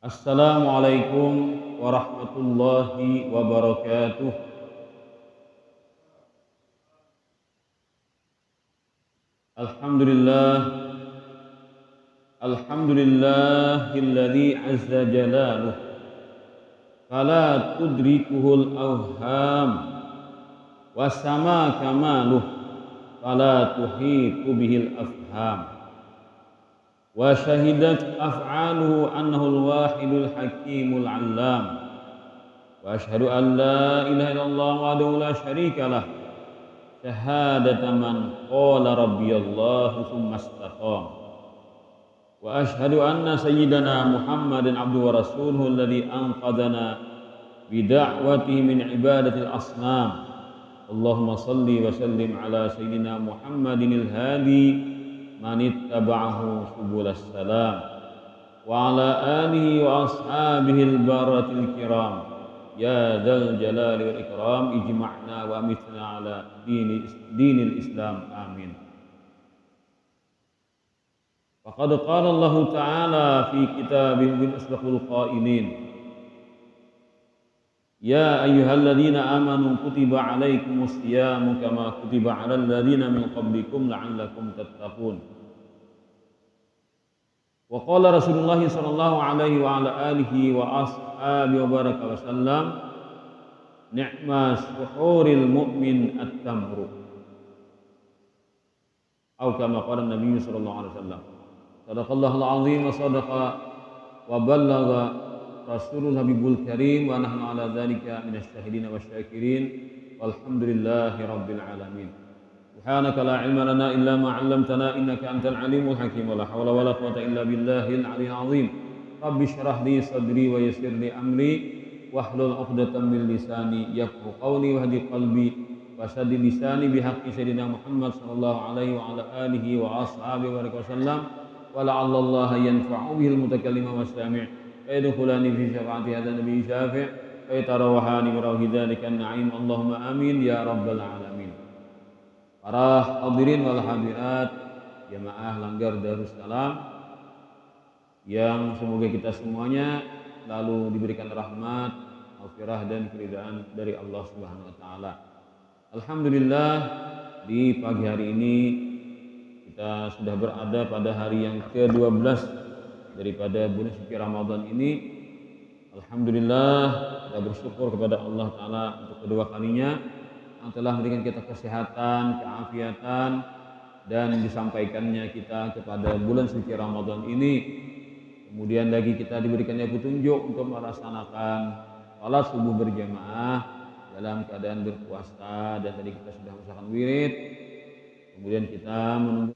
Assalamualaikum warahmatullahi wabarakatuh. Alhamdulillah, alhamdulillahilladzi azza jalaluh, fala tudrikuhul awham, wasama kamaluh, fala tuhitu bihil afham. Wa syahidat af'aluhu annahul wahidul hakimul allam. Wa asyhadu an la ilaha illallah wahdahu la syarikalah, syahadata man qala rabbiyallahu tsumma istaqam. Wa asyhadu anna sayyidana Muhammadan abduhu wa rasuluhu alladzi anqadhana bi da'watihi min ibadatil asnam. Allahumma salli wa sallim ala sayyidina Muhammadinil hadi man ittaba'ahu subulas salam wa ala alihi wa ashabihil baratil kiram. Ya dzal jalali wal ikram ijma'na wa amitna ala dinil Islam amin. Faqad qala Allah Ta'ala fi kitabihil asdaqul qailin, ya ayyuhalladzina amanu kutiba alaikumus siyamu kama kutiba alal ladzina min qablikum la'allakum tattaqun. Wa qala Rasulullah sallallahu alaihi wa ala alihi wa ashabihi wa baraka wa sallam, ni'ma suhuril mu'min at-tamru. Atau kama qala Nabi sallallahu alaihi wasallam. Sadaqallahul azim wa sadaqa wa ballagha rasulul habibul karim wa nahnu ala dzalika minasy syahidin wasyakirin walhamdulillahi rabbil alamin. Subhanaka la ilma lana illa ma 'allamtana innaka antal alimul hakim wa la hawla wa la quwwata illa billahil aliyyil azim. Rabbi shrah li sadri wa yassir li amri wahlul 'uqdatam min lisani yafqahu qawli wahdi qalbi wa saddid lisani bihaqqi sayyidina Muhammad sallallahu alaihi wa ala alihi wa ashabihi wa sallam wa la'allallaha yanfa'u bihil mutakallima was-sami' fa yadkhulani fi syafa'ati hadzal nabi syafi' fa yatarawahani bi rawhi dzalikan na'im. Allahumma amin ya rabbal alamin. Para hadirin wal hadirat jamaah Langgar Darussalam yang semoga kita semuanya lalu diberikan rahmat, maghfirah dan keridhaan dari Allah Subhanahu wa taala. Alhamdulillah, di pagi hari ini kita sudah berada pada hari yang ke-12 daripada bulan suci Ramadan ini. Alhamdulillah, kita bersyukur kepada Allah taala untuk kedua kalinya yang telah memberikan kita kesehatan, keafiatan, dan disampaikannya kita kepada bulan suci Ramadan ini. Kemudian lagi kita diberikannya petunjuk untuk melaksanakan salat subuh berjamaah dalam keadaan berpuasa, dan tadi kita sudah melaksanakan wirid. Kemudian kita menunggu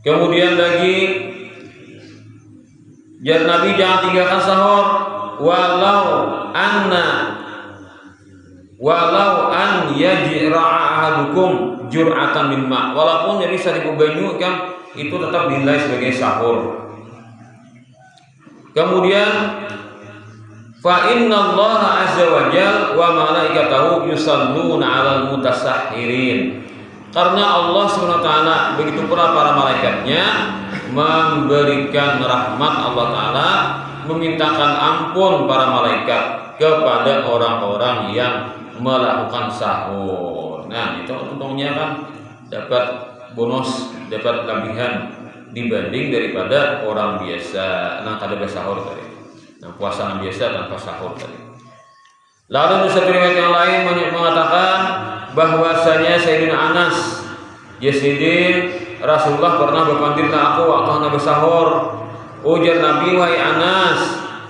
Kemudian lagi Nabi jangan tinggalkan sahur walau an yajra'a ahadukum jur'atan min ma, walaupun jadi seribu banyu kan itu tetap dinilai sebagai sahur. Kemudian fa innallaha azza wa jalla wa malaikatahu yusalluna 'alal mutasahhirin, karena Allah SWT begitu pula para malaikatnya memberikan rahmat Allah Ta'ala, memintakan ampun para malaikat kepada orang-orang yang melakukan sahur. Nah itu untungnya kan dapat bonus, dapat kelebihan dibanding daripada orang biasa nah kada bersahur tadi, nah puasa biasa tanpa sahur tadi. Lalu di satu riwayat yang lain mengatakan bahwasanya Sayyidina Anas Yazidin Rasulullah pernah berpandir ke aku waktu hendak bersahur. Ujar Nabi, wahai Anas,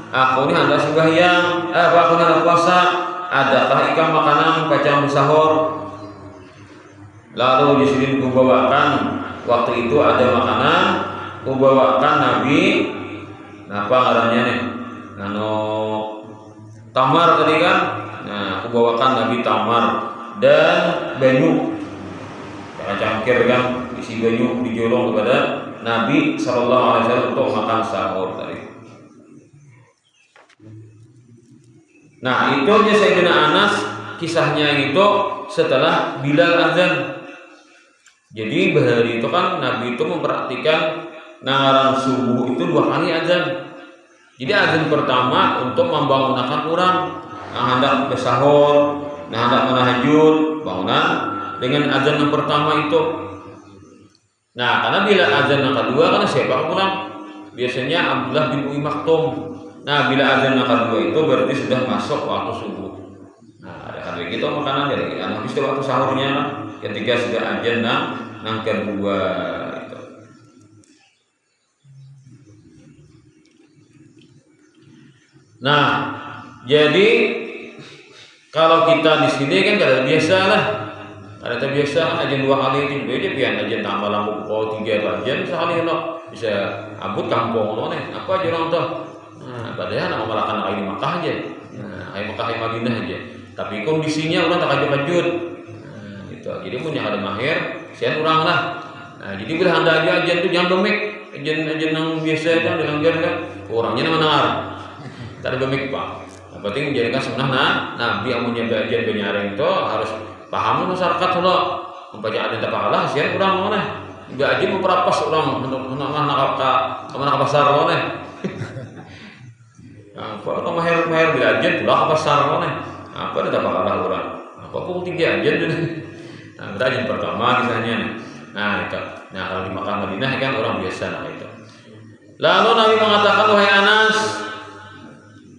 aku ini hendak sembahyang, aku hendak puasa, adakah ikan makanan kacang bersahur? Lalu Yazidin kubawakan, waktu itu ada makanan, kubawakan Nabi, apa ngarannya nih? Tamar tadi kan? Nah, kubawakan Nabi tamar dan banyu. Jangan cangkir kan, isi banyu dijolong kepada Nabi Sallallahu Alaihi Wasallam untuk makan sahur tadi. Nah itu aja Sayyidina Anas kisahnya itu setelah Bilal azan. Jadi bahari itu kan Nabi itu memperhatikan nangaran subuh itu 2 kali azan. Jadi azan pertama untuk membangunkan orang yang hendak bersahur, yang hendak menahajud, bangunan dengan azan yang pertama itu. Nah karena bila azan yang kedua kan siapa pulang? Biasanya Abdullah bin Umi Maktum. Nah bila azan yang kedua itu berarti sudah masuk waktu subuh. Nah ada hari gitu makanan jadi habis itu waktu sahurnya ketika sudah azan yang kedua itu. Nah jadi kalau kita di sini kan kada biasa lah. Ada terbiasa aja 2 kali itu beda pian aja tambah lampu pukul 3 aja sekali lo bisa abut kampung lo nih apa aja orang tuh. Nah padahal nak malakan lagi di Makkah aja, nah ayat Makkah ayat Madinah aja, tapi kondisinya orang tak kajut-kajut. Nah gitu jadi punya ada mahir sian orang lah. Nah jadi bila anda aja itu jangan domik aja yang biasa kan dilanggar kan orangnya nama dengar tak ada domik pak. Yang penting menjadikan sunnah Nabi yang menyebut aja penyaring itu harus paham masyarakat lo membaca ada tak pahala sian orang mana enggak aja memperapas orang untuk anak pasar lo nih. Apa kalau mahir bila aja pulang ke pasar lo nih apa ada tak pahala orang apa pukul 3 aja tuh. Nah kita aja pertama kisahnya nih. Nah itu nah kalau di Makkah Madinah kan orang biasa nah itu. Lalu Nabi mengatakan wahai Anas,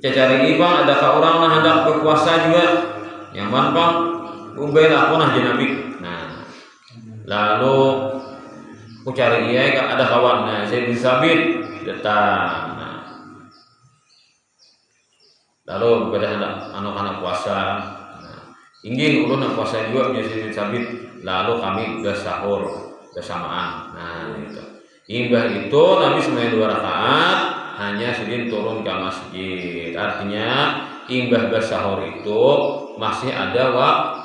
cari bang adakah orang yang hendak berpuasa juga yang bang Ubay aku nah Nabi. Nah, lalu aku cari ia ada kawan. Nah, saya disabit datang. Nah, lalu pada anak-anak puasa. Nah, ingin ulun nak puasa juga menjadi disabit. Lalu kami bersahur bersamaan. Nah, itu. Imbah itu Nabi sembahyang 2 rakaat hanya sedin turun ke masjid. Artinya imbah bersahur itu masih ada waktu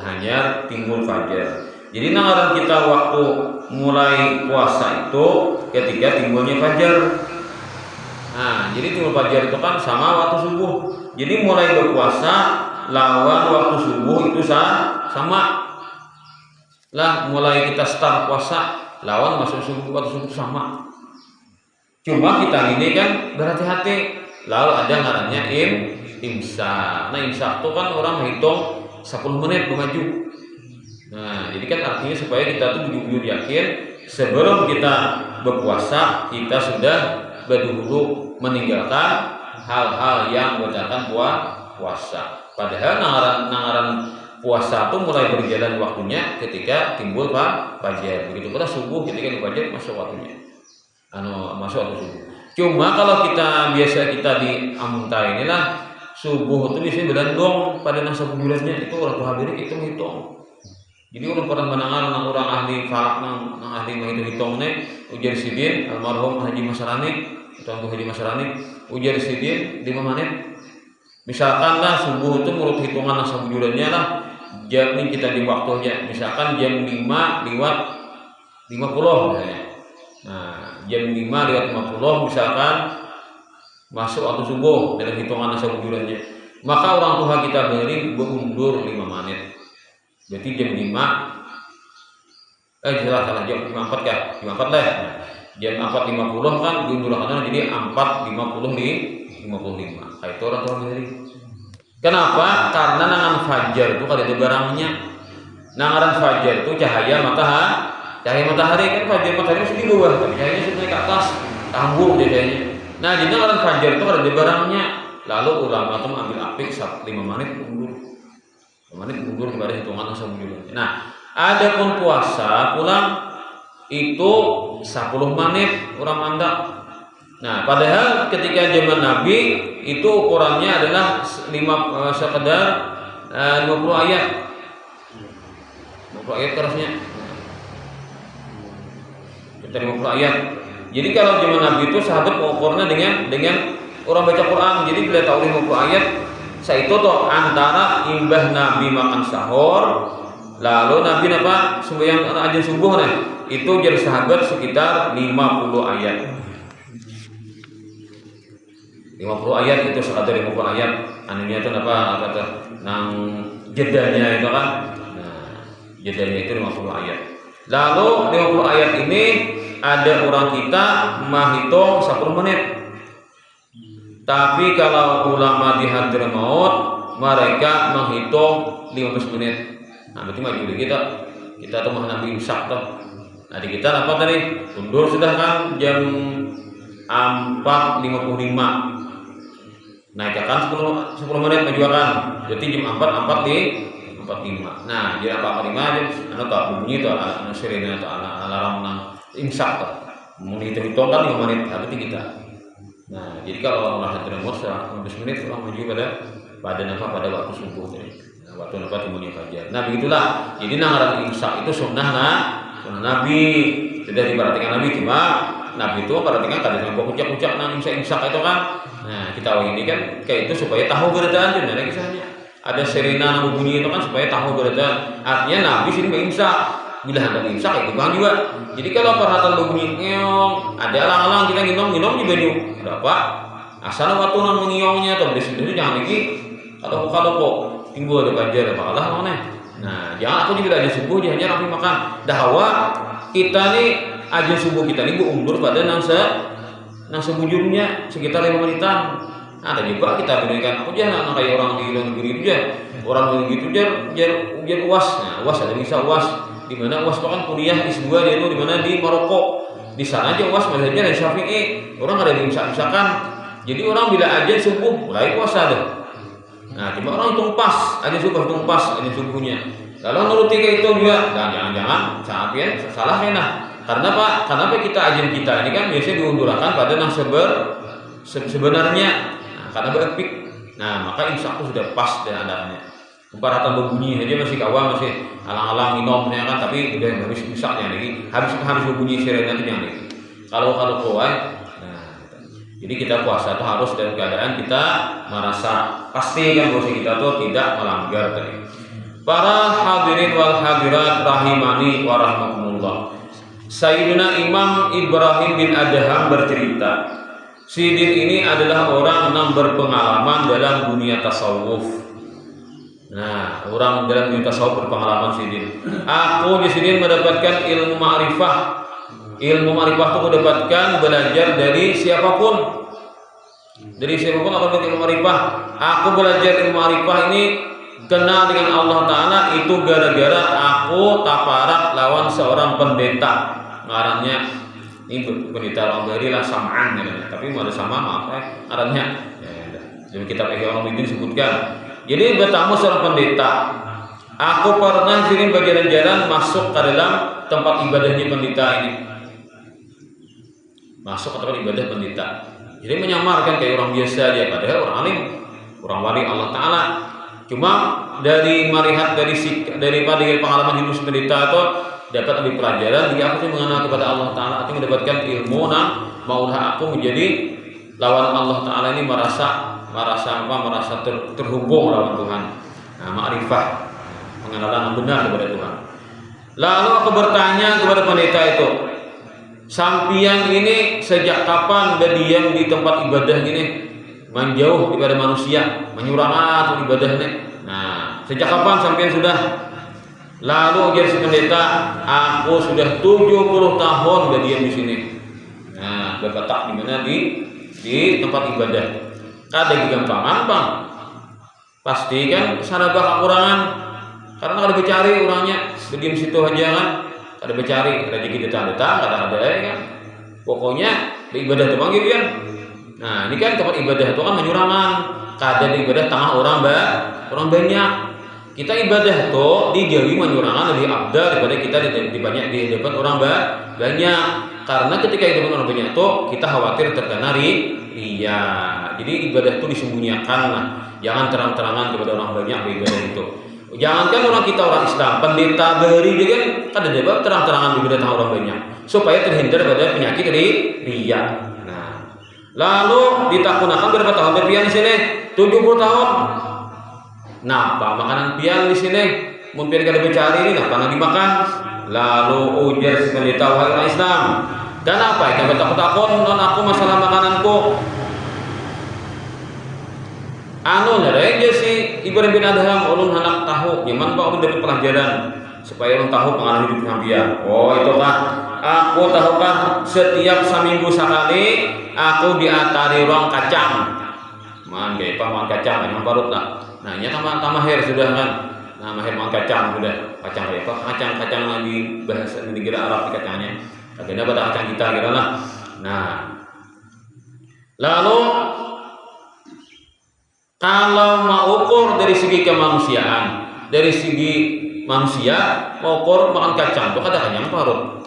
hanya timbul fajar. Jadi nangaran kita waktu mulai puasa itu ketika timbulnya fajar. Nah, jadi timbul fajar itu kan sama waktu subuh. Jadi mulai berpuasa lawan waktu subuh itu sama. Lah mulai kita start puasa lawan masuk subuh waktu subuh sama. Cuma kita ini kan berhati-hati. Lalu ada ngarannya imsak. Nah imsak itu kan orang hitung 10 menit maju. Nah, jadi kan artinya supaya kita tuh jujur yakin sebelum kita berpuasa kita sudah berdahulu meninggalkan hal-hal yang membatalkan puasa. Padahal nangaran puasa itu mulai berjalan waktunya ketika timbul fajar. Begitu pula subuh ketika fajar masuk waktunya. Masuk waktu subuh. Cuma kalau kita biasa kita di Amunta inilah subuh itu biasanya berlandong pada nasa bulannya itu orang tuh habis hitung. Jadi orang pernah mendengar orang ahli falak nang ahli menghitung nih ujar sidin almarhum Haji Masarani atau Haji Masarani ujar sidin 5 menit. Misalkan lah subuh itu menurut hitungan sabujurannya lah jam ini kita di waktunya misalkan jam 5 lewat 50 misalnya. Nah, jam 5 lewat 50 misalkan masuk waktu subuh dalam hitungan sabujurannya. Maka orang tua kita beri berundur 5 menit. Berarti jam 5 salah jam 54 kan? 54 lah. Nah, jam 4.50 kan diundur karena jadi 4.55. Itu orang tua beri. Kenapa? Karena nangan fajar itu kada ada barangnya. Nangaran fajar itu cahaya matahari kan fajar matahari mesti di bawah, tapi cahayanya sudah naik ke atas, tambung cahayanya. Nah, jadi nangaran fajar itu kada ada barangnya. Lalu ulama itu ambil apik 5 menit mundur. 5 menit mundur kepada hitungan sabujurannya. Nah, adapun puasa pulang itu 10 menit orang mandak. Nah, padahal ketika zaman Nabi itu ukurannya adalah sekedar 50 ayat. 50 ayat kerasnya. Kita 50 ayat. Jadi kalau zaman Nabi itu sahabat mengukurnya dengan orang baca Quran. Jadi bila tahu 50 ayat, saya itu tuh antara imbah Nabi makan sahur, lalu Nabi sembahyang azan subuh itu jadi sahabat sekitar 50 ayat. 50 ayat itu sekadar 50 ayat. Anunya itu kata nang jedanya itu kan. Nah, jedanya itu 50 ayat. Lalu 50 ayat ini ada orang kita menghitung 10 menit. Tapi kalau ulama di Hadramaut mereka menghitung 15 menit. Nah, berarti maju kita tuh Nabi imsak tuh. Nah, di kita apa tadi? Undur sudah kan jam 4.55. Naikkan 10 menit majukan. Jadi jam 4.45. Nah, jam 4.45 jam bunyi itu sirine atau alarm nang imsak tuh. Mau dihitung kan 5 menit berarti kita. Nah, jadi kalau Allah Hadramaut 15 menit orang maju pada waktu subuh tadi. Nah, waktu timunnya fajar. Nah, begitulah. Jadi nangaran imsak itu sunnah Nabi. Sudah diperhatikan Nabi cuma Nabi itu perhatikan kadang kucak-kucak nang imsak itu kan. Nah, kita ini kan kayak itu supaya tahu keberadaan sebenarnya kisahnya. Ada sirena nang bunyi itu kan supaya tahu keberadaan. Artinya Nabi sini imsak. Bila hendak imsak itu kan juga. Jadi kalau perhatian bunyi ngeong, ada alang-alang kita nginom di banyu. Berapa? Asal waktu nang mengiongnya atau di situ jangan lagi kalau kok timbul ada banjir apa kalah mana. Nah, jangan aku juga aja subuh dia hanya Nabi makan. Dahwa kita nih aja subuh kita nih undur pada nang sebujurnya sekitar 5 menitan. Ada juga kita berikan aku jangan kayak orang di luar negeri itu orang begitu jar UAS. Nah, UAS ada bisa UAS di mana UAS itu kan kuliah S2 dia itu di mana di Maroko. Di sana aja UAS mazhabnya dari Syafi'i. Orang ada diimsak-imsakan. Jadi orang bila aja subuh mulai puasa deh. Nah, cuma orang hitung pas, aja subuhnya. Lalu nuruti kayak itu juga. Dan jangan salah kena. Karena Kenapa kita ajen kita ini kan biasanya diundurkan pada yang sebenarnya. Nah, karena berepik. Nah, maka imsak itu sudah pas dan adanya. Paratan berbunyi aja masih kawal masih alang-alang minumnya kan, tapi udah habis imsaknya lagi. Habis berbunyi sirene itu jangan lagi. Kalau kuat. Nah, jadi kita puasa itu harus dalam keadaan kita merasa pasti kan bahwa kita tuh tidak melanggar tadi. Para hadirin wal hadirat rahimani wa rahmakumullah. Sayyidina Imam Ibrahim bin Adham bercerita, Sidin ini adalah orang yang berpengalaman dalam dunia tasawuf. Nah, orang dalam dunia tasawuf berpengalaman Sidin. Aku di sini mendapatkan ilmu ma'rifah. Ilmu ma'rifah itu mendapatkan belajar dari siapapun. Dari siapapun akan belajar ilmu ma'rifah. Aku belajar ilmu ma'rifah ini kenal dengan Allah Ta'ala itu gara-gara aku taparak lawan seorang pendeta. Ngarannya ini pendeta orang dari lah Sam'an namanya. Tapi mau ada sama maaf ngarannya. Jadi kitab Ihya Ulumuddin disebutkan. Jadi bertamu seorang pendeta. Aku pernah sering berjalan-jalan masuk ke dalam tempat ibadahnya pendeta ini. Masuk ke tempat ibadah pendeta. Jadi menyamarkan kayak orang biasa aja, padahal orang alim, orang wali Allah Ta'ala. Cuma dari melihat daripada pengalaman hidup pendeta itu dapat ambil pelajaran. Jika aku sih mengenal kepada Allah Taala, aku mendapatkan ilmu maulah aku menjadi lawan Allah Taala ini merasa terhubung lawan Tuhan. Nah, ma'rifah, pengenalan yang benar kepada Tuhan. Lalu aku bertanya kepada pendeta itu, sampian ini sejak kapan berdiam di tempat ibadah ini, menjauh daripada manusia, menyurangat ibadahnya? Nah, sejak kapan sampian sudah? Lalu ujar si pendeta, aku sudah 70 tahun berdiam di sini. Nah, berkata di mana di tempat ibadah. Kada gampangan bang, pasti kan sarabah kekurangan, karena kada bercari orangnya berdiam situ aja kan, kada bercari rezeki datang kada ada ya kan. Pokoknya di ibadah itu bang gitu kan. Nah ini kan tempat ibadah itu kan menyurangan, kada di ibadah tengah orang banyak. Kita ibadah itu dijauhi menyurangan lebih abdal daripada kita di depan orang banyak. Karena ketika di depan orang banyak itu kita khawatir terkena ria. Jadi ibadah itu disembunyikan lah, jangan terang-terangan kepada orang banyak ibadah itu. Jangankan orang kita orang Islam, pendeta beri dia kan ada debat terang-terangan ibadah orang banyak supaya terhindar dari penyakit ria. Nah, lalu ditakunakan berapa tahun berpian di sini? 70 tahun. Nah, apa makanan pian di sini? Mungkin kada dicari ini, apa yang dimakan? Lalu ujar si pendeta, wahai orang Islam, dan apa yang takut-takut non aku masalah makananku? Anu aja si Ibrahim bin Adham ulun anak tahu nyaman kok dari pelajaran supaya ulun tahu pengalaman hidup Nabiya. Oh itu kan aku tahu kan setiap seminggu sekali aku diatari ruang kacang. Man gaya paman kacang yang parut lah. Nah ini tambah hair sudah kan. Nah mahir man kacang sudah kacang kayak apa kacang lagi bahasa negara Arab di kacangnya. Akhirnya pada kacang kita kira lah. Nah lalu kalau mau ukur dari segi kemanusiaan, dari segi manusia mau ukur makan kacang itu kadang yang parut.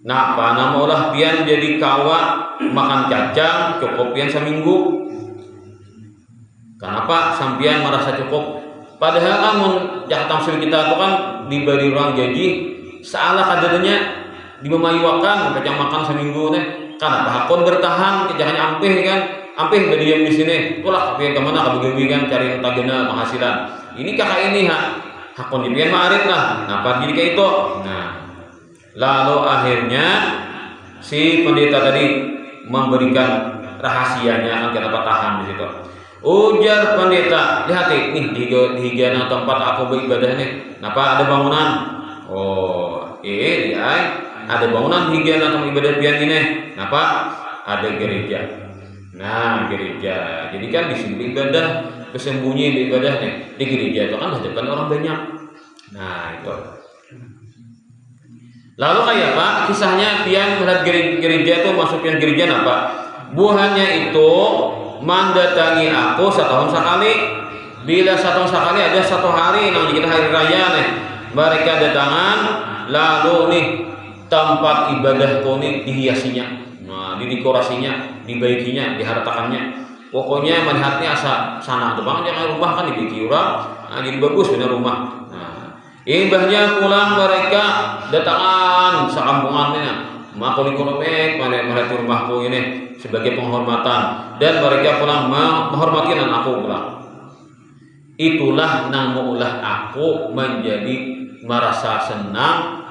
Nah, apa namaulah pian jadi kawa makan kacang cukup pian seminggu. Kenapa sampian merasa cukup? Padahal amun Jakarta kita itu kan diberi ruang janji salah kadarnya dimemajukan kacang makan seminggu nih. Kenapa hakon bertahan kejangan ampih kan? Ampih berdiam di sini, itulah tapi kemana kabegawi kan cari tagana penghasilan. Ini kakak ini hakon dipian marit lah. Nah, jadi kayak itu. Nah, lalu akhirnya si pendeta tadi memberikan rahasianya kan kenapa tahan di situ. Ujar pendeta, lihat nih di higana tempat aku beribadah nih. Kenapa ada bangunan? Oh, ya, ada bangunan higana tempat ibadah pian ini. Kenapa? Ada gereja. Nah gereja, jadi kan di sini ibadah kesembunyi di ibadahnya di gereja itu kan hadapan orang banyak. Nah itu. Lalu kayak apa? Kisahnya pian melihat gereja itu masuk pian gereja apa? Buahnya itu mendatangi aku setahun sekali. Bila setahun sekali ada satu hari yang kita hari raya nih, mereka datangan lalu nih tempat ibadahku nih dihiasinya. Nah, didekorasinya, dibaikinya, dihartakannya. Pokoknya melihatnya sana tuh bang, jangan rumah kan dibikin orang, nah, jadi bagus benar rumah. Nah, imbahnya pulang mereka datangan sekampungannya, maka dikonomek melihat rumahku ini sebagai penghormatan dan mereka pulang menghormati dan aku pulang. Itulah namulah aku menjadi merasa senang.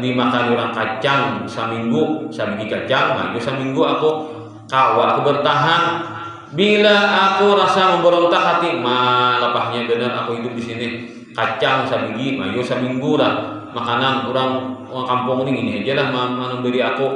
Dimakan orang kacang seminggu kacang, nah seminggu aku bertahan. Bila aku rasa memberontak hati, lepasnya benar aku hidup di sini kacang seminggu lah makanan orang kampung ini aja lah memberi aku.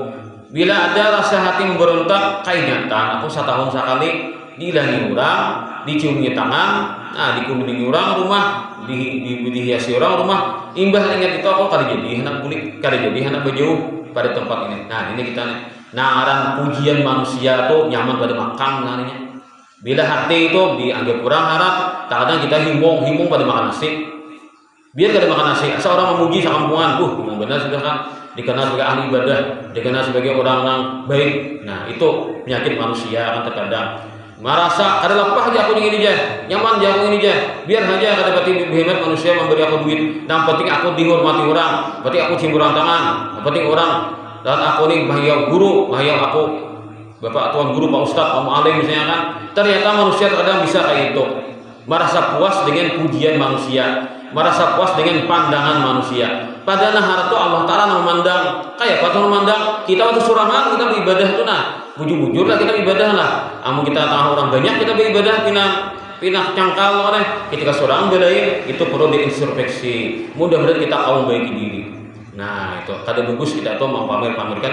Bila ada rasa hati memberontak, kainatan aku setahun sekali dihilangi orang, diciumi tangan, dikunjungi orang rumah, dihiasi orang rumah. Imbah ingat itu aku kada jadi hendak bulik, kada jadi hendak berjauh pada tempat ini. Nah ini kita nih. Nah aran pujian manusia tuh nyaman pada makan namanya. Bila hati itu dianggap kurang harap, kadang kita himbong pada makan nasi. Biar kada makan nasi, asal orang memuji sekampungan, memang benar sudah kan dikenal sebagai ahli ibadah, dikenal sebagai orang yang baik. Nah itu penyakit manusia kan terkadang. Merasa kada lepah aja aku ini aja, nyaman aja aku ini aja. Biar saja kada pati behemat manusia memberi aku duit. Yang penting aku dihormati orang, penting aku cium tangan, yang penting orang dan aku nih bahaya guru, bahaya aku bapak tuan guru, pak ustadz, pak mualim misalnya kan. Ternyata manusia terkadang bisa kayak itu, merasa puas dengan pujian manusia, merasa puas dengan pandangan manusia. Padahal harta Allah Ta'ala memandang kayak apa tuh memandang kita waktu surangan kita beribadah tuh nah bujur-bujur lah kita beribadah lah. Amun kita tahu orang banyak kita beribadah pinah cangkal oleh ketika seorang bedain itu perlu diintrospeksi. Mudah-mudahan kita kaum baiki diri. Nah itu kada bagus kita tuh pamerkan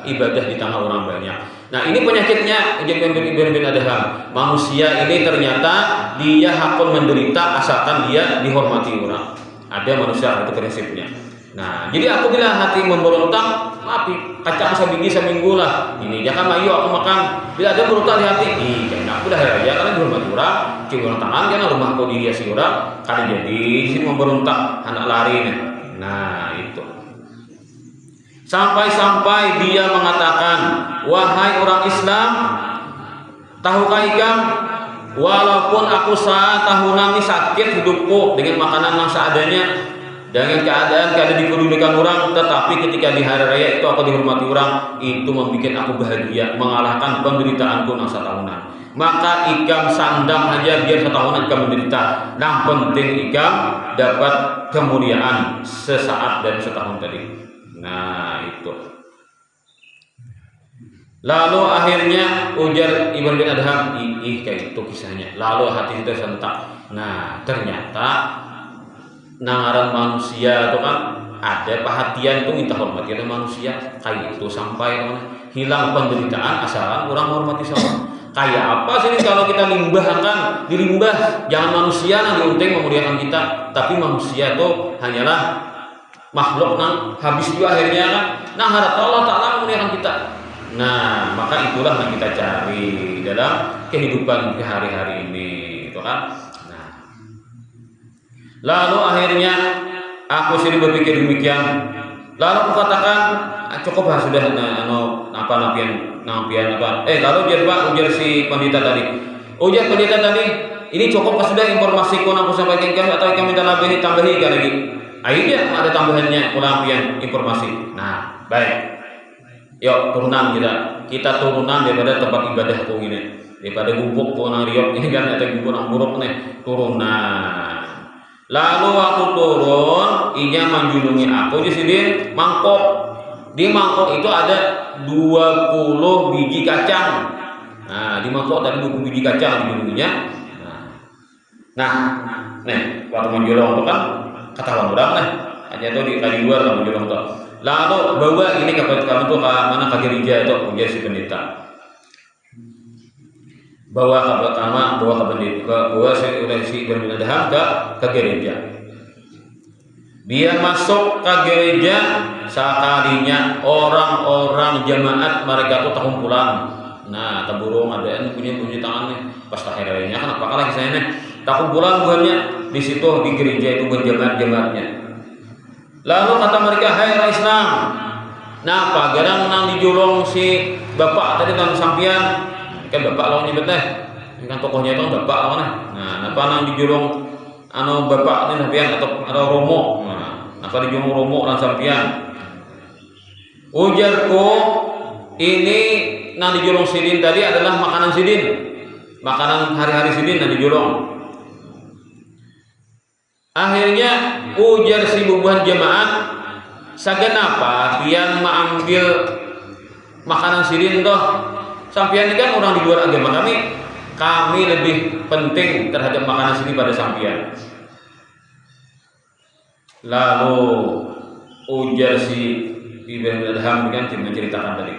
ibadah di tengah orang banyak. Nah ini penyakitnya Ibn Adham. Manusia ini ternyata dia hakun menderita asalkan dia dihormati orang. Ada manusia itu prinsipnya. Nah jadi aku bila hati memberontak, maaf kacang seminggu seminggu lah. Ini dia kan ayo aku makan. Bila ada berontak di hati, jangan aku dah ya karena dihormati orang, cium tangan karena rumah aku dihiasi orang, kada jadi sini memberontak anak lari nih. Nah itu. Sampai-sampai dia mengatakan, wahai orang Islam, tahukah ikam, walaupun aku tahunan ini sakit hidupku dengan makanan yang seadanya, dengan keadaan kada dipedulikan orang, tetapi ketika di hari raya itu aku dihormati orang, itu membuat aku bahagia, mengalahkan penderitaanku yang setahunan. Maka ikam sandang aja biar setahunan ikam menderita. Yang penting ikam dapat kemuliaan sesaat dan setahun tadi. Nah itu. Lalu akhirnya ujar Ibn bin Adham, kayak itu kisahnya. Lalu hati kita sentak. Nah ternyata nangaran manusia itu kan ada perhatian itu minta hormati oleh manusia. Kayak itu sampai hilang penderitaan asalan orang hormati sama. Kayak apa sih kalau kita limbahkan dilimbah, jangan manusia yang diunting memuliakan kita, tapi manusia itu hanyalah makhluk nang habis juga akhirnya kan. Nah harap Allah Ta'ala memuliakan kita. Nah maka itulah yang kita cari dalam kehidupan hari-hari ini itu kan. Nah lalu akhirnya aku sendiri berpikir demikian. Lalu aku katakan cukup lah sudah nampian apa lalu ujar si pendeta tadi, ujar pendeta tadi ini cukup sudah informasi aku sampaikan kami atau kami minta tambahi lagi. Akhirnya ada tambahannya pelampian informasi. Nah, baik. Yuk turunan kita turunan daripada tempat ibadah aku ini, daripada gubuk nang riok ini kan ada gubuk nang buruk nih turunan. Lalu waktu turun, inya menjulungi aku di sini mangkok. Di mangkok itu ada 20 biji kacang. Nah, di mangkok ada 20 biji kacang dijulunginya. Nah, nih waktu menjulung itu kan ketahuan berapa nih? Hanya tuh di luar lah menjulung tuh. Lalu bawa ini kamu tuh ke mana ke gereja itu ujar si pendeta. Bawa ke pendeta, bawa si Ibn Adham ke gereja. Dia masuk ke gereja sekalinya orang-orang jemaat mereka tuh tahun pulang. Nah, taburung ada yang punya tangan nih. Pas akhirnya kan apa lagi saya nih? Tahun pulang buahnya di situ di gereja itu berjemaat-jemaatnya. Lalu kata mereka, hai orang Islam. Nah, apa garang nang dijulung si bapak tadi nang sampian kan bapak lawan nyebut deh. Kan tokohnya itu bapak lawan. Nah, apa nang dijulung bapak ini sampian atau romo. Nah, apa dijulung romo nang sampian. Ujarku ini nang dijulung sidin tadi adalah makanan sidin. Makanan hari-hari sidin nang dijulung. Akhirnya ujar si bubuhan jemaat, sagan apa pian mengambil makanan sidin toh? Sampian ini kan orang di luar agama kami lebih penting terhadap makanan sidin pada sampian. Lalu ujar si Ibn Adham kan menceritakan tadi.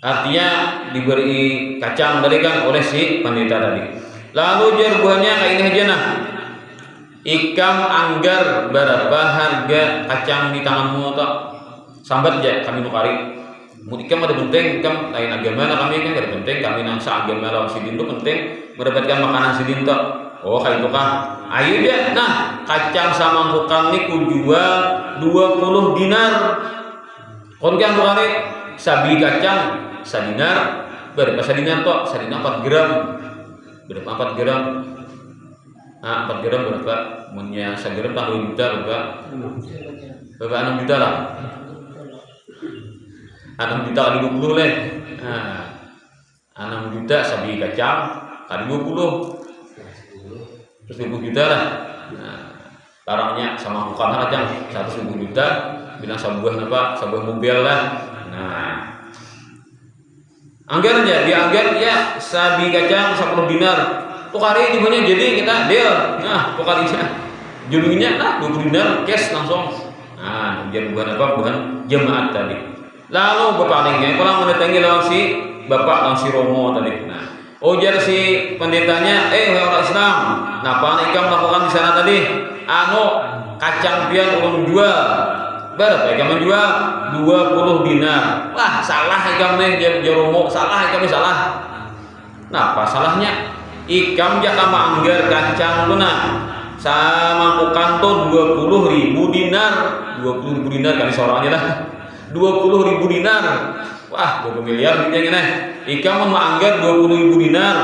Artinya diberi kacang tadi kan oleh si pendeta tadi. Lalu jar buahnya kayak ini aja nah. Ikam anggar berapa harga kacang di tanganmu tak? Sambat aja kami nukari. Ikam ada penting, ikam lain agama lah kami kan ada penting, kami nangsa agama lawan sidin itu penting mendapatkan makanan sidin tak? Oh kayak itu kah? Ayo dia. Nah kacang sama mangkukan ini ku jual 20 dinar. Kon kan kare sabi kacang sadinar, berapa sadinar tok? Sadinar 4 gram. Berapa 4 gram? Nah, 4 gram berapa? Munnya 1 gram tak 2 juta berapa? Berapa 6 juta lah. 6 juta kali 20 leh. Nah, 6 juta sabi kacang kali 20. Terus 20 juta lah. Nah, barangnya sama bukan aja 110 juta, bilang sebuah apa? Sebuah mobil lah. Nah, anggar aja, dianggar ya sabi kacang 10 dinar. Tukari jumlahnya jadi kita deal. Nah, tukarinya judulnya 20 dinar cash langsung. Nah, jadi bukan apa? Bukan jemaat tadi. Lalu bapaknya kalau mendatangi lawan si bapak lawan si Romo tadi. Nah, ujar si pendetanya, orang Islam, napa ikam melakukan di sana tadi? Kacang pian ulun jual. Berapa ikam menjual? 20 dinar. Wah, salah ikam nih, Romo, salah ikam nih salah. Napa salahnya? Ikam jaka manggar kacang tuna sama kukanto 20.000 dinar. 20.000 dinar kali seorangnya lah. 20.000 dinar. Wah, 20 miliar duitnya nih. Ikam manggar 20.000 dinar.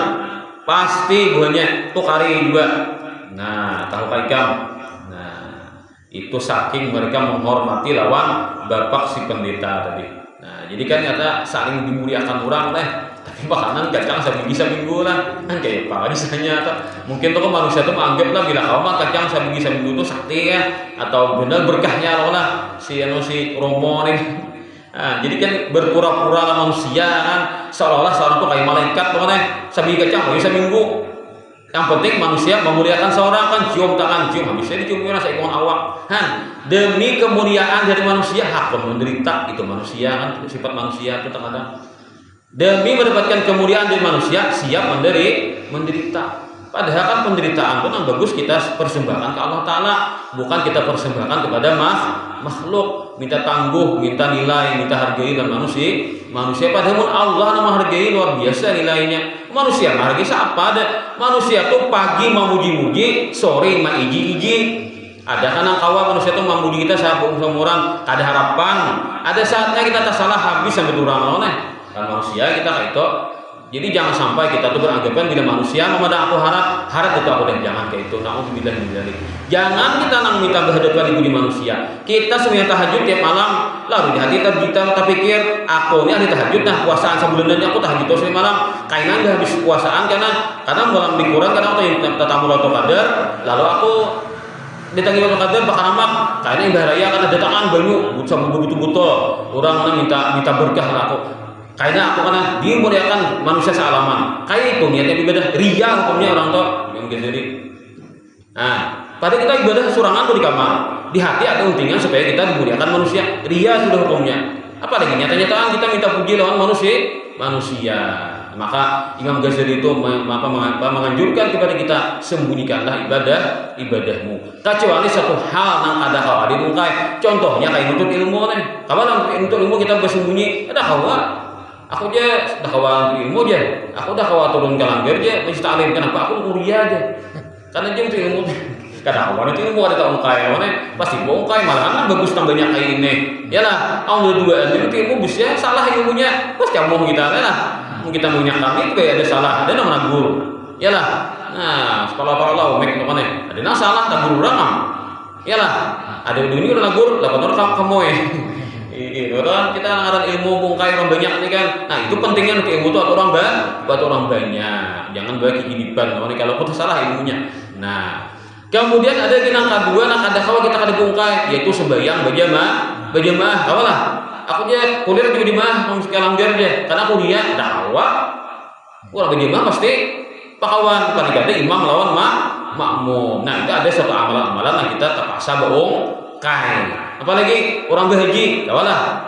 Pasti buahnya tukari juga. Nah, tahu kan ikam? Nah, itu saking mereka menghormati lawan bapak si pendeta tadi. Nah, jadi kan kata saling dimuliakan orang teh. Tapi makanan kacang seminggu lah. Kan kayak apa disanya atau mungkin tuh manusia tuh menganggap lah bila kau mah kacang seminggu tuh sakti ya atau benar berkahnya lah si Romo nih. Nah, jadi kan berpura-pura lah manusia kan seolah-olah seorang tuh kayak malaikat tuh kan seminggu kacang bisa seminggu. Yang penting manusia memuliakan seorang kan cium tangan cium habisnya dicium rasa ikon awak kan demi kemuliaan dari manusia hak menderita itu manusia kan sifat manusia itu terkadang demi mendapatkan kemuliaan dari manusia siap menderita. Padahal kan penderitaan itu yang bagus kita persembahkan ke Allah Ta'ala, bukan kita persembahkan kepada makhluk, minta tangguh, minta nilai, minta hargai dan manusia padahal Allah yang menghargai luar biasa nilainya. Manusia menghargai siapa ada? Manusia tuh pagi memuji-muji, sore maiji-iji. Ada kan yang kawan manusia tuh memuji kita sama orang, ada harapan. Ada saatnya kita tak salah habis sampai turang nih. Kan manusia kita kayak itu. Jadi jangan sampai kita tuh beranggapan bila manusia memandang aku harap itu aku deh jangan kayak itu. Nauzubillah min dzalik. Jangan kita nang minta berhadapan ibu di manusia. Kita semuanya tahajud tiap malam, lalu di hati kita pikir aku ini ahli tahajud nah puasaan sebulannya aku tahajud terus malam. Kainan gak habis puasaan karena malam di Quran karena aku tatamu atau qadar, lalu aku ditangi waktu qadar bakal amat. Kainan yang bahaya karena datangan banyu sama begitu butuh. Orang minta berkah lah aku. Kayaknya aku karena dimuliakan manusia sealaman. Kayak itu niatnya ibadah ria hukumnya orang tua yang jadi. Nah, pada kita ibadah surangan tuh di kamar, di hati ada untingan supaya kita dimuliakan manusia. Ria sudah hukumnya. Apalagi nyata-nyataan kita minta puji lawan manusia. Maka Imam Ghazali itu menganjurkan kepada kita sembunyikanlah ibadahmu. Kecuali satu hal yang ada khawatir mungkai. Contohnya kayak nuntut ilmu nih. Kapan nuntut ilmu kita bersembunyi ada khawatir. Aku aja dah kawan ilmu aja, aku dah kawan turun ke langgar aja, mesti taklim kenapa aku kuliah aja, karena dia itu ilmu, kadang kawan itu ilmu ada tak ungkai, mana pasti bongkai malahan bagus tambahnya kayak ini, ya lah, awal dua itu ilmu bisa salah ilmunya, pas kamu kita lah, kita punya kami itu ada salah, ada nama guru, ya lah, nah sekolah mek itu mana, ada nama salah tak guru orang, ya lah, ada dunia orang guru, dapat orang kamu ya. Orang kita ngaran ilmu bungkai orang banyak ini kan. Nah itu pentingnya untuk ilmu itu buat orang banyak. Jangan bagi hidupan. Kalau kita salah ilmunya. Nah kemudian ada yang kedua, ada kalau kita ada bungkai yaitu sembahyang berjamaah. Apa lah? Aku aja kuliah di mana? Mau sekarang biar aja. Karena kuliah dakwah. Orang berjamaah pasti pakawan. Paling ada imam lawan makmum. Nah itu ada satu amalan-amalan yang kita terpaksa bongkai. Apalagi orang berhaji, kawalah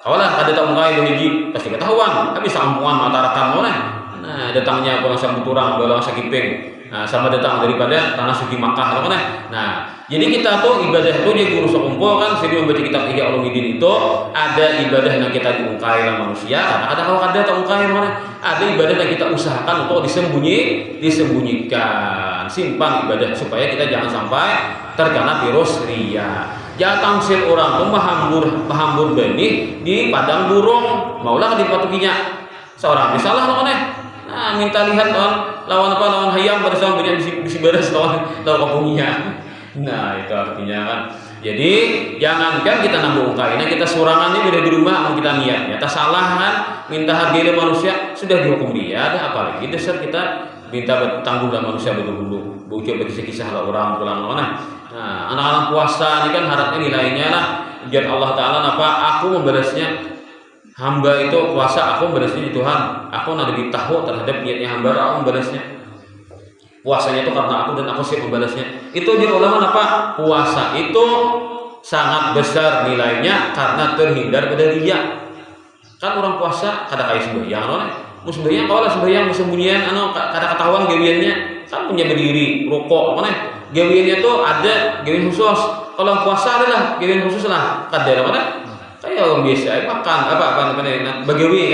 ada tahu ngai berhaji pasti ketahuan, habis sampungan matarakan mana. Nah datangnya orang sambuturang, orang sakipeng, nah sama datang daripada tanah suci Makkah, atau mana. Nah jadi kita tuh ibadah tuh dia guru sekumpul kan, sering membaca kitab Ihya Ulumuddin itu ada ibadah yang kita diungkai oleh manusia, ada kalau ada tak ungkai mana, ada ibadah yang kita usahakan untuk disembunyikan, simpan ibadah supaya kita jangan sampai terkena virus ria. Jangan tamsil orang tuh mahambur benih di padang burung, maulah dipatukinya. Seorang misalnya lawan nah minta lihat lawan hayam pada saat bisi beres lawan kampungnya. Nah itu artinya kan. Jadi jangankan kita nambah ungkainya, kita surangannya beda di rumah kita niat. Nyata salah kan, minta hargai dari manusia sudah dihukum dia. Ada apalagi dasar kita minta bertanggung dengan manusia betul-betul. Bocor bagi kisah orang pulang mana. Nah anak-anak puasa ini kan harapnya nilainya lah. Ujian Allah Taala apa? Aku membalasnya. Hamba itu puasa, aku membalasnya di Tuhan. Aku ada tahu terhadap niatnya hamba, aku membalasnya. Puasanya itu karena aku dan aku siap membalasnya. Itu di ulama apa? Puasa itu sangat besar nilainya karena terhindar dari riya. Kan orang puasa kada kayak sembahyang, sembahyang kalau sembahyang sembunyian, kada ketahuan gawiannya. Kan punya berdiri, rokok, gawiannya itu ada gawian khusus. Kalau puasa adalah gawian khusus lah. Kada mana? Kayak orang biasa makan apa bagawi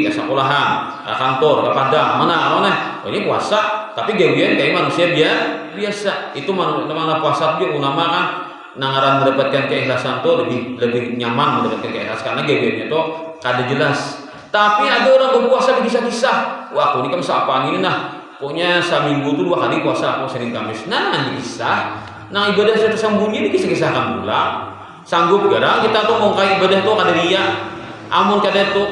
ke sekolahan, ke kantor, ke padang mana ini puasa tapi gawian kayak manusia biasa itu mana puasa juga ulama kan nangaran mendapatkan keikhlasan tuh lebih nyaman mendapatkan keikhlasan karena gawiannya tuh kada jelas. Tapi ada orang berpuasa kisah-kisah, wah aku ini kan sapaan ini pokoknya seminggu tuh 2 kali puasa, aku Senin Kamis. Nah kisah, ibadah saya tersembunyi ini kisah-kisahkan pula. Sanggup garang kita tuh mau kayak ibadah tuh kada dia amun kada tuh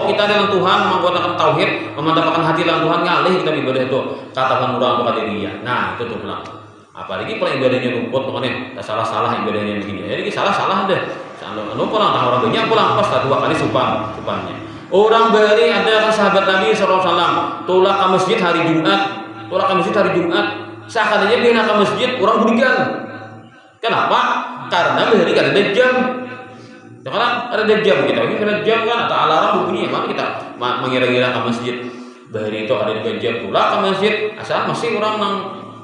kita dengan Tuhan menggunakan tauhid memantapkan hati dengan Tuhan ngalih kita ibadah itu katakan orang tuh kada dia. Nah itu tuh pulang apalagi kalau ibadahnya rumput makanya salah ibadahnya begini jadi salah deh pulang orang banyak pulang pas 2 kali supannya orang beri ada kan sahabat Nabi SAW tolak ke masjid hari Jumat sakadanya dia nak ke masjid orang berikan. Kenapa? Karena hari kada ada jam. Sekarang ada jam kita ini kada jam kan atau alarm bunyi mana kita mengira-ngira ke masjid. Bahari itu ada 2 jam pula ke masjid. Asal masih orang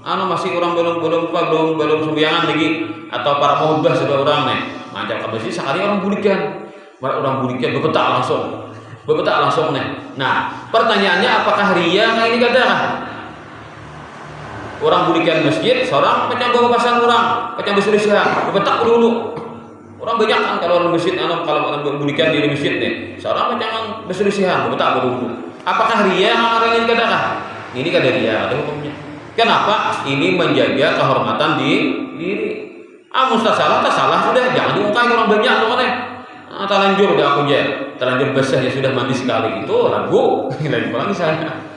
masih orang belum sembayangan lagi atau para pengubah sudah orang nih. Macam ke masjid sekali orang bulikan. Orang bulikan bepetak langsung nih. Nah, pertanyaannya apakah riya ini kata orang bulikan masjid, seorang macam bawa pasang orang, macam berselisih, betak dulu. Orang banyak kan kalau orang masjid, kalau orang bulikan di masjid nih, seorang macam berselisih, betak dulu. Apakah riya orang ini katakan? Ini kada riya, ada hukumnya. Kenapa? Ini menjaga kehormatan diri. Salah sudah, jangan diungkai orang banyak tuh kan. Terlanjur udah aku terlanjur basah ya sudah mandi sekali itu lagu, lagi pulang sana.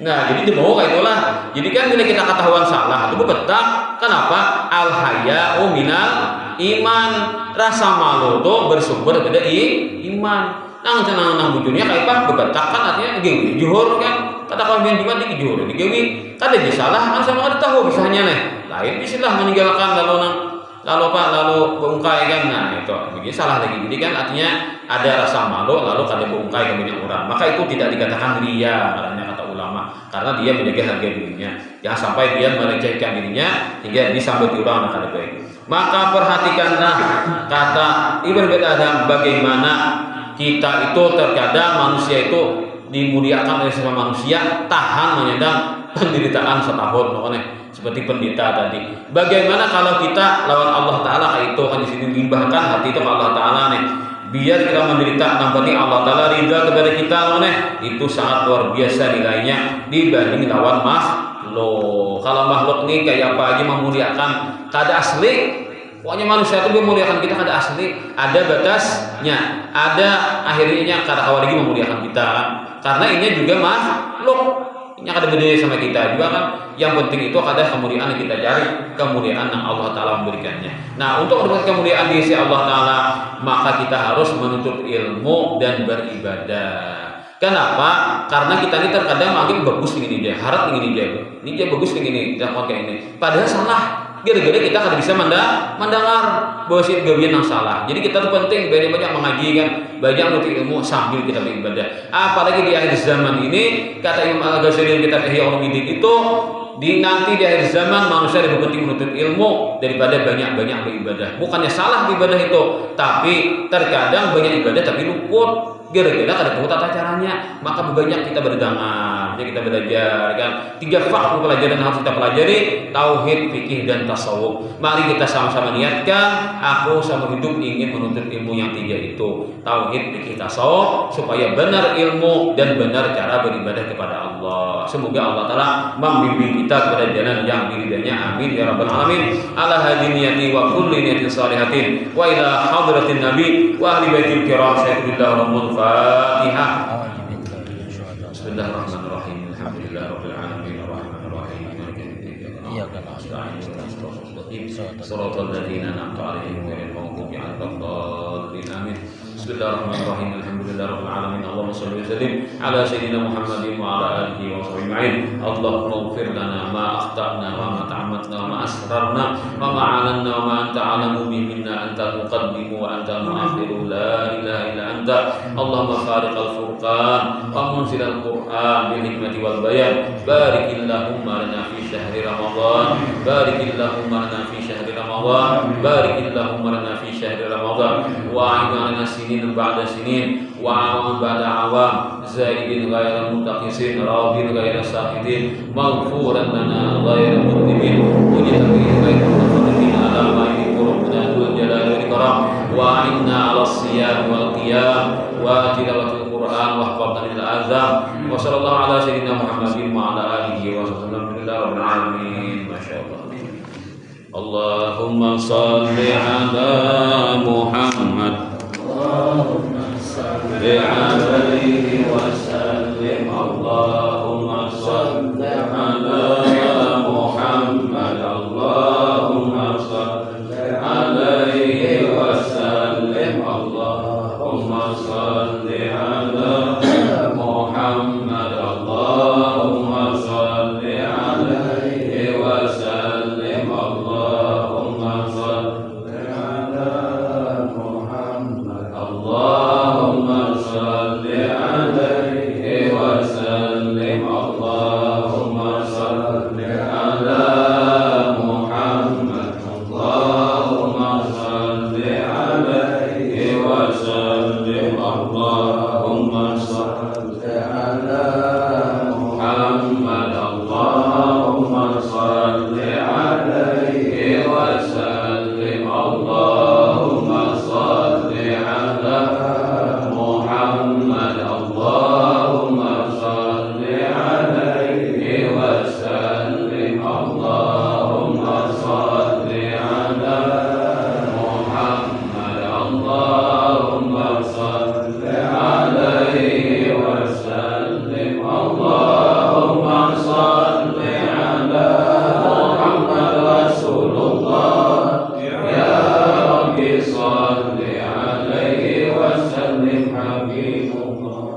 Nah, jadi dibawa kayak itulah. Jadi kan bila kita ketahuan salah itu betak. Kenapa? Al haya'u minal iman. Rasa malu itu bersumber dari iman. Nang bujurnya kayak apa? Bebetak kan artinya gawe juhur kan. Kata kalau yang Jumat iki juhur iki gawe. Kada dia salah kan sama ada tahu bisanya nih. Lain bisilah meninggalkan lalu bungkai kan. Nah, itu begini salah lagi. Jadi kan artinya ada rasa malu lalu kada bungkai ke banyak orang. Maka itu tidak dikatakan riya katanya kata ulama karena dia menjaga harga dirinya. Jangan sampai dia melecehkan dirinya hingga disambut orang kada baik. Maka perhatikanlah kata Ibnu Adam bagaimana kita itu terkadang manusia itu dimuliakan oleh sesama manusia tahan menyandang penderitaan setahun makanya seperti pendeta tadi. Bagaimana kalau kita lawan Allah Taala itu kan di sini limbahkan hati itu ke Allah Taala nih. Biar kita menderita nampaknya Allah Taala ridha kepada kita itu sangat luar biasa nilainya dibanding lawan makhluk. Kalau makhluk nih kayak apa aja memuliakan kada asli. Pokoknya manusia itu memuliakan kita kada asli, ada batasnya, ada akhirnya kada awal lagi memuliakan kita kan. Karena ini juga makhluk. Yang ada beda sama kita juga kan. Yang penting itu ada kemuliaan yang kita cari, kemuliaan yang Allah Taala memberikannya. Nah, untuk mendapatkan kemuliaan di sisi Allah Taala, maka kita harus menuntut ilmu dan beribadah. Kenapa? Karena kita ini terkadang makin bagus ini dia, harap ini dia bagus ini, jangan kayak ini. Padahal salah. Gara-gara kita kada bisa mendengar bahwa si gawian yang salah. Jadi kita tuh penting banyak mengaji kan, banyak menuntut ilmu sambil kita beribadah. Apalagi di akhir zaman ini kata Imam Al-Ghazali kita Ihya Ulumuddin itu nanti di akhir zaman manusia lebih penting menuntut ilmu daripada banyak beribadah. Bukannya salah ibadah itu, tapi terkadang banyak ibadah tapi luput gara-gara kada tahu tata caranya. Maka banyak kita berdengar Jadi kita belajar kan 3 faktor pelajaran yang harus kita pelajari, tauhid, fikih dan tasawuf. Mari kita sama-sama niatkan, aku sama hidup ingin menuntut ilmu yang 3 itu, tauhid, fikih, tasawuf, supaya benar ilmu dan benar cara beribadah kepada Allah. Semoga Allah Ta'ala membimbing kita kepada jalan yang diridainya. Amin ya rabbal alamin. Ala hadiniyati wa kulli niyatin salihatin wa ila hadratin nabi wa ahli baitil kiram. Syaikhulillah Rabbul Fatihah. Bismillahirrahmanirrahim. Alhamdulillahirabbil alamin arrahmanir rahim maliki yaumiddin. Iyyaka na'budu wa iyyaka nasta'in. Shiratal ladzina an'amta 'alaihim ghairil maghdubi 'alaihim waladdallin. Amin. Bismillahirrahmanirrahim. Alhamdulillahirabbil alamin. Allahumma shalli wa sallim ala sayyidina Muhammadin wa ala alihi wa sahbihi ajma'in. Allahumma ighfir lana ma akhta'na wa ma ta'ammatna wa ma asrarna wa ma 'alanna wa ma anta 'alamu bihi minna antal muqaddimu wa antal mu'akhiru la ilaha illa anta. Allahumma fariqal furqan wa munzilal qur'an bil hikmati wal bayan. Barikillahumma lana fi syahri ramadan. Barikillahumma lana fi syahri ramadan. Barikillahumma lana fi syahri ramadan. Wa a'inna sinin ba'da sinin wa awaman ba'da awam, zaidin ghayra mutaqisin, radin ghayra sahidin, maghfuran lana ghayra mudhimin, mujtabin ghayra mutafaddimin ala ma'i qurubna wal jalal wal ikram, wa a'inna 'ala siyam wal qiyam wa tilawatil Qur'an wa hafadhna min al-azam. Wa sallallahu ala sayyidina Muhammadin wa ala alihi wa sallam. Rabbil alamin. Masyaallah. Allahumma shalli ala Muhammad عليه وسلم. اللهم صل على محمد. اللهم صل عليه وسلم. اللهم صل على محمد. اللهم صل عليه وسلم. اللهم صل على محمد. اللهم صل عليه وسلم. اللهم صل على محمد. اللهم صل عليه وسلم. اللهم صل على محمد. اللهم صل عليه وسلم. اللهم صل على محمد. اللهم صل عليه وسلم. اللهم صل على محمد. اللهم صل عليه وسلم. اللهم صل على محمد رسول الله. يا رب صل عليه وسلم. حبيب الله.